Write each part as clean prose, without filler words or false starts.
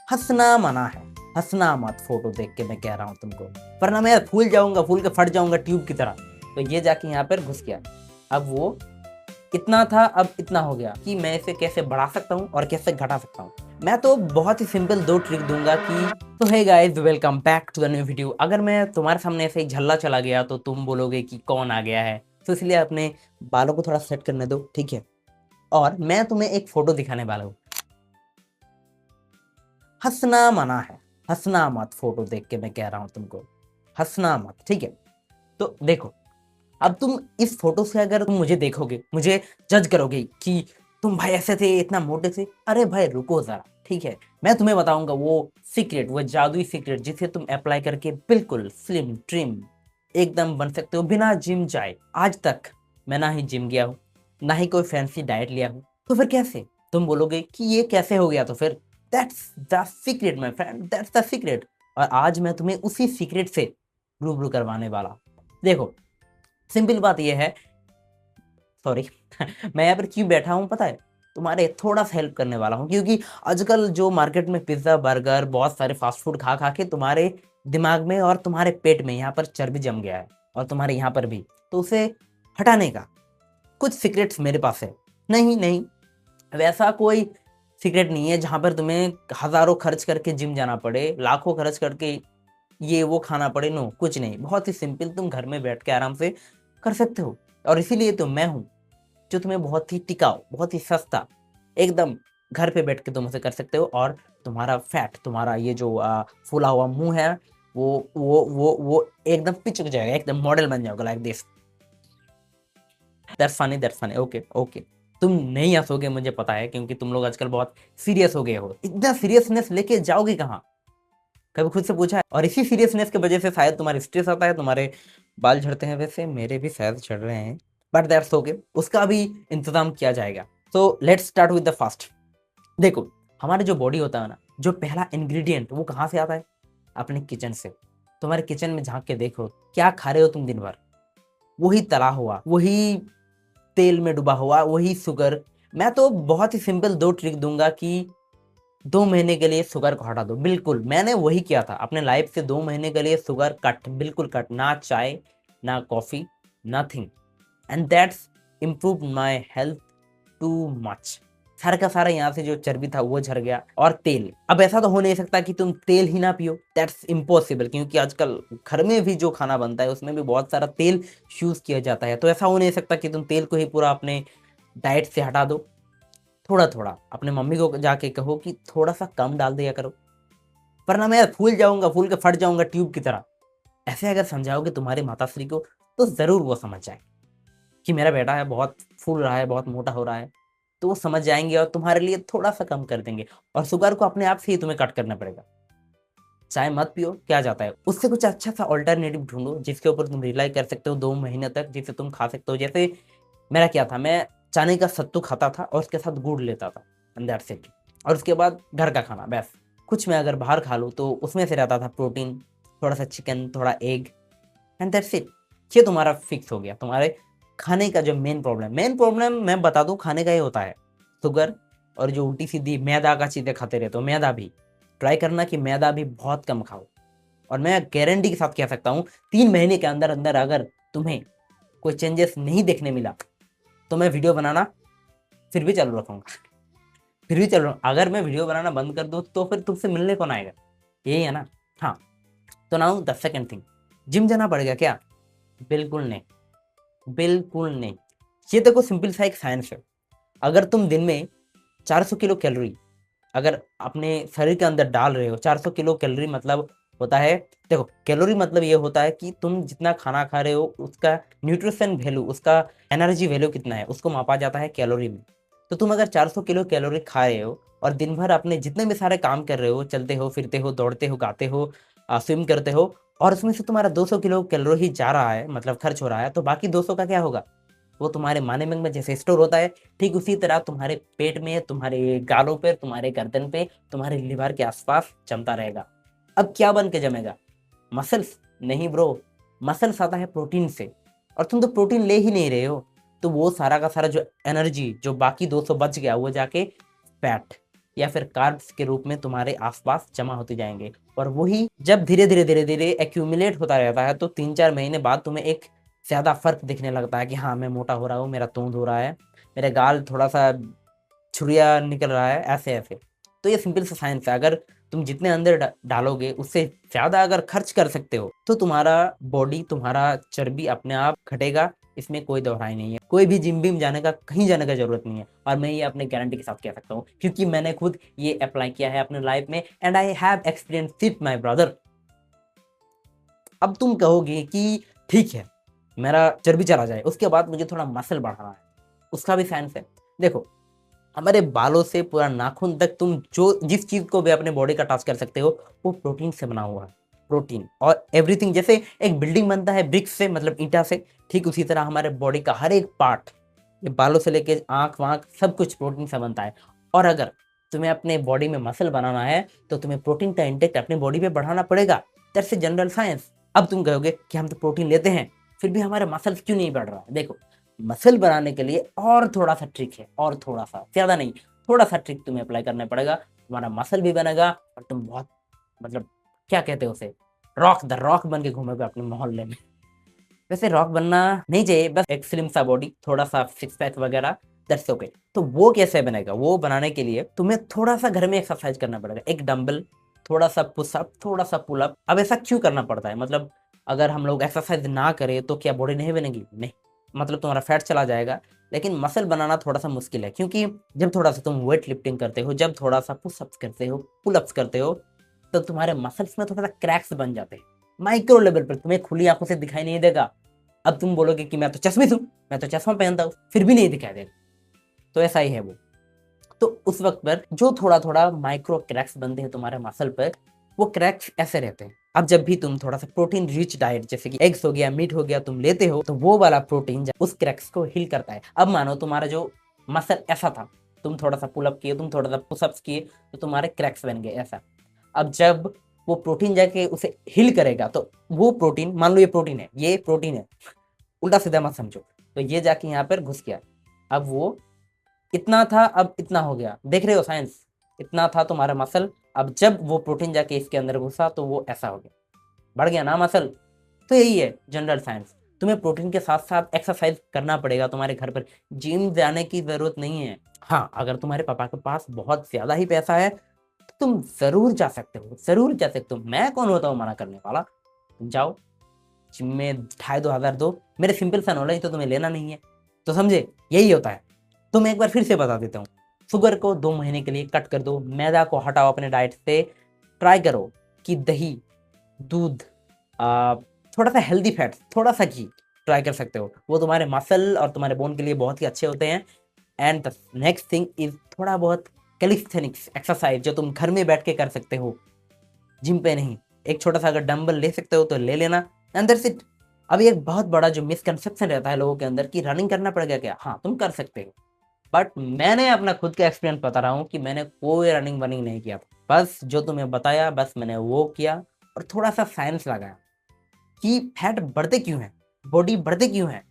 हंसना मना है, हंसना मत फोटो देख के, मैं कह रहा हूँ तुमको, वरना मैं फूल जाऊंगा, फूल के फट जाऊंगा ट्यूब की तरह। तो ये जाके यहाँ पर घुस गया। अब वो इतना था, अब इतना हो गया कि मैं इसे कैसे बढ़ा सकता हूँ और कैसे घटा सकता हूँ। मैं तो बहुत ही सिंपल 2 ट्रिक दूंगा कि तो hey guys, welcome back to the new video. अगर मैं तुम्हारे सामने ऐसे ही झल्ला चला गया तो तुम बोलोगे कि कौन आ गया है, तो इसलिए अपने बालों को थोड़ा सेट करने दो, ठीक है। और मैं तुम्हें एक फोटो दिखाने वाला हूँ। हंसना मना है, हंसना मत फोटो देख के, मैं कह रहा हूँ तुमको, हंसना मत, ठीक है। तो देखो, अब तुम इस फोटो से अगर तुम मुझे देखोगे, मुझे जज करोगे कि तुम भाई ऐसे थे, इतना मोटे थे, अरे भाई रुको जरा, ठीक है। मैं तुम्हें बताऊंगा वो सीक्रेट, वो जादुई सीक्रेट जिसे तुम अप्लाई करके बिल्कुल स्लिम ट्रिम एकदम बन सकते हो बिना जिम जाए। आज तक मैं ना ही जिम गया हूँ, ना ही कोई फैंसी डाइट लिया हूँ, तो फिर कैसे? तुम बोलोगे कि ये कैसे हो गया, तो फिर that's the secret my friend, that's the secret. और आज मैं तुम्हें उसी सीक्रेट से रूबरू करवाने वाला। देखो, सिंपल बात यह है, सॉरी मैं यहाँ पर क्यों बैठा हूँ पता है? तुम्हारे थोड़ा सा हेल्प करने वाला हूँ, क्योंकि आजकल जो मार्केट में पिज्जा बर्गर बहुत सारे फास्ट फूड खा खा के तुम्हारे दिमाग में और तुम्हारे पेट में यहाँ पर चर्बी जम गया है, और तुम्हारे यहाँ पर भी। तो उसे हटाने का कुछ सीक्रेट्स मेरे पास है। नहीं नहीं, वैसा कोई सीक्रेट नहीं है जहाँ पर तुम्हें हजारों खर्च करके जिम जाना पड़े, लाखों खर्च करके ये वो खाना पड़े। नो, कुछ नहीं, बहुत ही सिंपल, तुम घर में बैठ के आराम से कर सकते हो। और इसीलिए तो मैं हूँ जो तुम्हें बहुत ही टिकाऊ, बहुत ही सस्ता, एकदम घर पे बैठ के तुम उसे कर सकते हो। और तुम्हारा फैट, तुम्हारा ये जो फूला हुआ मुंह है, वो एकदम पिचक जाएगा, एकदम मॉडल बन जाएगा, like this. That's funny, okay okay. तुम नहीं हंसोगे मुझे पता है, क्योंकि तुम लोग आजकल बहुत सीरियस हो गए हो। इतना सीरियसनेस लेके जाओगे कहाँ? कभी खुद से पूछा है? और इसी सीरियसनेस की वजह से शायद तुम्हारे स्ट्रेस आता है, तुम्हारे बाल झड़ते हैं। वैसे मेरे भी शायद झड़ रहे हैं, बट दैट्स ओके, उसका भी इंतजाम किया जाएगा। So let's start with the first. देखो, हमारा जो बॉडी होता है ना, जो पहला इंग्रेडिएंट वो कहाँ से आता है? अपने किचन से। तुम्हारे किचन में झांक के देखो, क्या खा रहे हो तुम दिन भर? वही तला हुआ, वही तेल में डूबा हुआ, वही शुगर। मैं तो बहुत ही सिंपल 2 ट्रिक दूंगा कि 2 महीने के लिए शुगर को हटा दो। बिल्कुल मैंने वही किया था अपने लाइफ से, 2 महीने के लिए शुगर कट, बिल्कुल कट, ना चाय ना coffee, nothing. And that's improve my health too much. सारा का सारा यहाँ से जो चर्बी था वो झड़ गया। और तेल, अब ऐसा तो हो नहीं सकता कि तुम तेल ही ना पियो, दैट्स इम्पॉसिबल, क्योंकि आजकल घर में भी जो खाना बनता है उसमें भी बहुत सारा तेल यूज किया जाता है। तो ऐसा हो नहीं सकता कि तुम तेल को ही पूरा अपने डाइट से हटा दो। थोड़ा थोड़ा अपने मम्मी को जाके कहो कि थोड़ा सा कम डाल दिया करो, वरना मैं फूल जाऊंगा, फूल के फट जाऊंगा ट्यूब की तरह। ऐसे अगर समझाओगे तुम्हारी माताश्री को, तो जरूर वो समझ जाए कि मेरा बेटा है बहुत फूल रहा है, बहुत मोटा हो रहा है। तो वो समझ जाएंगे और तुम्हारे लिए थोड़ा सा कम कर देंगे। और शुगर को अपने आप से ही तुम्हें कट करना पड़ेगा। चाय मत पियो, क्या जाता है उससे? कुछ अच्छा सा ऑल्टरनेटिव ढूंढो जिसके ऊपर तुम रिलाई कर सकते हो 2 महीने तक, जिसे तुम खा सकते हो। जैसे मेरा क्या था, मैं चने का सत्तू खाता था और उसके साथ गुड़ लेता था, एंड दैट्स इट। और उसके बाद घर का खाना बस। कुछ मैं अगर बाहर खा लूँ तो उसमें से रहता था प्रोटीन, थोड़ा सा चिकन, थोड़ा एग, एंड दैट्स इट। ये तुम्हारा फिक्स हो गया। तुम्हारे खाने का जो मेन प्रॉब्लम मैं बता दूं, खाने का ही होता है शुगर। और जो उल्टी सीधी मैदा का चीज़ें खाते रहते हो, मैदा भी ट्राई करना कि मैदा भी बहुत कम खाओ। और मैं गारंटी के साथ कह सकता हूँ, 3 महीने के अंदर अंदर अगर तुम्हें कोई चेंजेस नहीं देखने मिला, तो मैं वीडियो बनाना फिर भी चालू रखूंगा। फिर भी चल रहा हूँ। अगर मैं वीडियो बनाना बंद कर दूँ तो फिर तुमसे मिलने कौन आएगा? यही है ना। हाँ, तो now the second thing, gym जाना पड़ेगा क्या? बिल्कुल नहीं, बिल्कुल नहीं। ये देखो, सिंपल सा एक साइंस है। अगर तुम दिन में 400 किलो कैलोरी अगर अपने शरीर के अंदर डाल रहे हो, 400 किलो कैलोरी मतलब होता है, देखो कैलोरी मतलब ये होता है कि तुम जितना खाना खा रहे हो उसका न्यूट्रिशन वैल्यू, उसका एनर्जी वैल्यू कितना है, उसको मापा जाता है कैलोरी में। तो तुम अगर 400 किलो कैलोरी खा रहे हो और दिन भर अपने जितने भी सारे काम कर रहे हो, चलते हो, फिरते हो, दौड़ते हो, गाते हो, स्विम करते हो, और उसमें से तुम्हारा 200 किलो कैलोरी ही जा रहा है, मतलब खर्च हो रहा है, तो बाकी 200 का क्या होगा? वो तुम्हारे माने में जैसे स्टोर होता है, ठीक उसी तरह तुम्हारे पेट में, तुम्हारे गालों पे, तुम्हारे गर्दन पे, तुम्हारे लिवर के आसपास जमता रहेगा। अब क्या बन के जमेगा? मसल्स? नहीं ब्रो, मसल्स आता है प्रोटीन से, और तुम तो प्रोटीन ले ही नहीं रहे हो। तो वो सारा का सारा जो एनर्जी, जो बाकी 200 बच गया, वो जाके फैट या फिर कार्ब्स के रूप में तुम्हारे आसपास जमा होते जाएंगे। और वही जब धीरे धीरे एक्यूमुलेट होता रहता है तो 3-4 महीने बाद तुम्हें एक ज़्यादा फर्क दिखने लगता है कि हाँ मैं मोटा हो रहा हूँ, मेरा तोंद हो रहा है, मेरे गाल थोड़ा सा छुरिया निकल रहा है, ऐसे ऐसे। तो ये सिंपल सा साइंस है। अगर तुम जितने अंदर डालोगे उससे ज़्यादा अगर खर्च कर सकते हो तो तुम्हारा बॉडी, तुम्हारा चर्बी अपने आप घटेगा, इसमें कोई दोहराई नहीं है। कोई भी जिम बिम जाने का, कहीं जाने का जरूरत नहीं है। और मैं ये अपने गारंटी के साथ कह सकता हूँ क्योंकि मैंने खुद ये अप्लाई किया है अपने लाइफ में and I have experience it my brother. अब तुम कहोगे कि ठीक है मेरा चर्बी चला जाए, उसके बाद मुझे थोड़ा मसल बढ़ाना है, उसका भी साइंस है। देखो हमारे बालों से पूरा नाखून तक तुम जो जिस चीज को भी अपने बॉडी का टच कर सकते हो वो प्रोटीन से बना हुआ है। प्रोटीन और एवरीथिंग, जैसे एक बिल्डिंग बनता है ब्रिक्स से, मतलब ईंटा से, ठीक उसी तरह हमारे बॉडी का हर एक पार्ट, ये बालों से लेके आंख वाँख सब कुछ प्रोटीन से बनता है। और अगर तुम्हें अपने बॉडी में मसल बनाना है तो तुम्हें प्रोटीन का इंटेक अपने बॉडी पे बढ़ाना पड़ेगा। That's a general science. अब तुम कहोगे कि हम तो प्रोटीन लेते हैं फिर भी हमारे मसल्स क्यों नहीं बढ़ रहा है। देखो मसल बनाने के लिए और थोड़ा सा ट्रिक है, और थोड़ा सा, ज्यादा नहीं, थोड़ा सा ट्रिक तुम्हें अप्लाई करना पड़ेगा, तुम्हारा मसल भी बनेगा और तुम बहुत, मतलब क्या कहते हो उसे, रॉक बन के घूमोगे अपने मोहल्ले में। वैसे रॉक बनना नहीं चाहिए, बस एक स्लिम सा बॉडी, थोड़ा सा सिक्स पैक वगैरह, दैट्स ओके। तो वो कैसे बनेगा, वो बनाने के लिए तुम्हें थोड़ा सा घर में एक्सरसाइज करना पड़ेगा। एक डंबल, थोड़ा सा पुशअप, थोड़ा सा पुलअप। अब ऐसा क्यों करना पड़ता है, मतलब अगर हम लोग एक्सरसाइज ना करें तो क्या बॉडी नहीं बनेगी? नहीं, मतलब तुम्हारा फैट चला जाएगा, लेकिन मसल बनाना थोड़ा सा मुश्किल है। क्योंकि जब थोड़ा सा तुम वेट लिफ्टिंग करते हो, जब थोड़ा सा पुशअप्स करते हो, पुलअप्स करते हो, तो तुम्हारे मसल्स में थोड़ा सा क्रैक्स बन जाते हैं माइक्रो लेवल पर, तुम्हें खुली आंखों से दिखाई नहीं देगा। अब तुम बोलोगे कि मैं तो चश्मिश हूँ, मैं तो चश्मा पहनता हूँ, फिर भी नहीं दिखाई देगा, तो ऐसा ही है वो। तो उस वक्त पर जो थोड़ा थोड़ा माइक्रो क्रैक्स बनते हैं तुम्हारे मसल पर, वो क्रैक्स ऐसे रहते हैं। अब जब भी तुम थोड़ा सा प्रोटीन रिच डाइट जैसे कि एग्स हो गया, मीट हो गया, तुम लेते हो तो वो वाला प्रोटीन उस क्रैक्स को हील करता है। अब मानो तुम्हारा जो मसल ऐसा था, तुम थोड़ा सा पुलअप किए, तुम थोड़ा सा पुशअप्स किए, तो तुम्हारे क्रैक्स बन गए ऐसा। अब जब वो प्रोटीन जाके उसे हील करेगा तो वो प्रोटीन, मान लो ये प्रोटीन है, ये प्रोटीन है, उल्टा सीधा मत समझो, तो ये जाके यहाँ पर घुस गया। अब वो इतना था, अब इतना हो गया, देख रहे हो साइंस, इतना था तुम्हारा मसल, अब जब वो प्रोटीन जाके इसके अंदर घुसा तो वो ऐसा हो गया, बढ़ गया ना मसल। तो यही है जनरल साइंस। तुम्हें प्रोटीन के साथ साथ एक्सरसाइज करना पड़ेगा तुम्हारे घर पर, जिम जाने की जरूरत नहीं है। हाँ, अगर तुम्हारे पापा के पास बहुत ज्यादा ही पैसा है तो तुम जरूर जा सकते हो, जरूर जा सकते हो। मैं कौन होता हूँ मना करने वाला, तुम जाओ जिम में 2,500 दो, मेरे सिंपल सा नॉलेज तो तुम्हें लेना नहीं है, तो समझे, यही होता है। तो मैं एक बार फिर से बता देता हूँ, शुगर को 2 महीने के लिए कट कर दो, मैदा को हटाओ अपने डाइट से, ट्राई करो कि दही, दूध, थोड़ा सा हेल्दी फैट, थोड़ा सा घी ट्राई कर सकते हो, वो तुम्हारे मसल और तुम्हारे बोन के लिए बहुत ही अच्छे होते हैं। And the next thing is थोड़ा बहुत कैलिस्थेनिक्स एक्सरसाइज जो तुम घर में बैठ के कर सकते हो, जिम पे नहीं। एक छोटा सा अगर डंबल ले सकते हो तो ले लेना, एंड दैट्स इट। अभी एक बहुत बड़ा जो मिसकंसेप्शन रहता है लोगों के अंदर कि रनिंग करना पड़ेगा क्या, हाँ तुम कर सकते हो, बट मैंने अपना खुद का एक्सपीरियंस बता रहा हूँ कि मैंने कोई रनिंग वनिंग नहीं किया था, बस जो तुम्हें बताया बस मैंने वो किया, और थोड़ा सा साइंस लगाया कि फैट बढ़ते क्यों है, बॉडी बढ़ते क्यों है।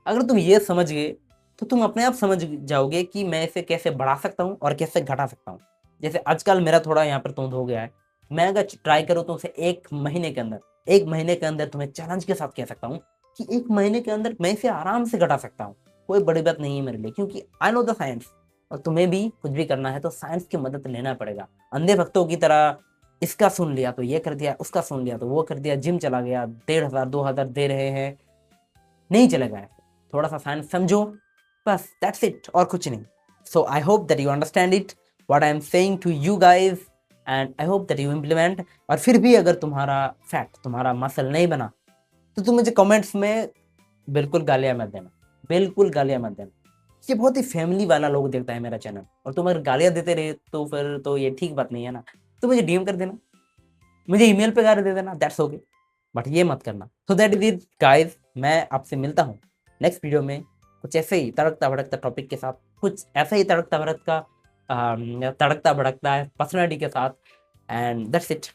अगर तुम ये समझ गए तो तुम अपने आप समझ जाओगे कि मैं इसे कैसे बढ़ा सकता हूँ और कैसे घटा सकता हूँ। जैसे आजकल मेरा थोड़ा यहाँ पर तोंद हो गया है, मैं अगर ट्राई करूँ तो उसे 1 महीने के अंदर तुम्हें चैलेंज के साथ कह सकता हूँ कि 1 महीने के अंदर मैं इसे आराम से घटा सकता हूँ। कोई बड़ी बात नहीं है मेरे लिए, क्योंकि आई नो द साइंस। और तुम्हें भी कुछ भी करना है तो साइंस की मदद लेना पड़ेगा। अंधे भक्तों की तरह इसका सुन लिया तो ये कर दिया, उसका सुन लिया तो वो कर दिया, जिम चला गया, 1,500 2,000 दे रहे हैं, नहीं चलेगा ऐसे। थोड़ा सा साइंस समझो, बस दैट्स इट, और कुछ नहीं। So I hope that you understand it what I am saying to you guys, and I hope that you implement. और फिर भी अगर तुम्हारा फैट, तुम्हारा मसल नहीं बना तो तुम मुझे कमेंट्स में बिल्कुल गालियां मत देना, बिल्कुल गालियां मत देना। ये बहुत ही फैमिली वाला लोग देखता है मेरा चैनल, और तुम अगर गालियां देते रहे तो फिर तो ये ठीक बात नहीं है ना। तो मुझे डीएम कर देना, मुझे ईमेल पे गाली दे देना, दैट्स ओके, बट ये मत करना। So that is it guys, मैं आपसे मिलता हूँ नेक्स्ट वीडियो में कुछ ऐसे ही तड़कता भड़कता टॉपिक के साथ, कुछ ऐसे ही तड़कता भड़कता पर्सनैलिटी के साथ, एंड दैट्स इट।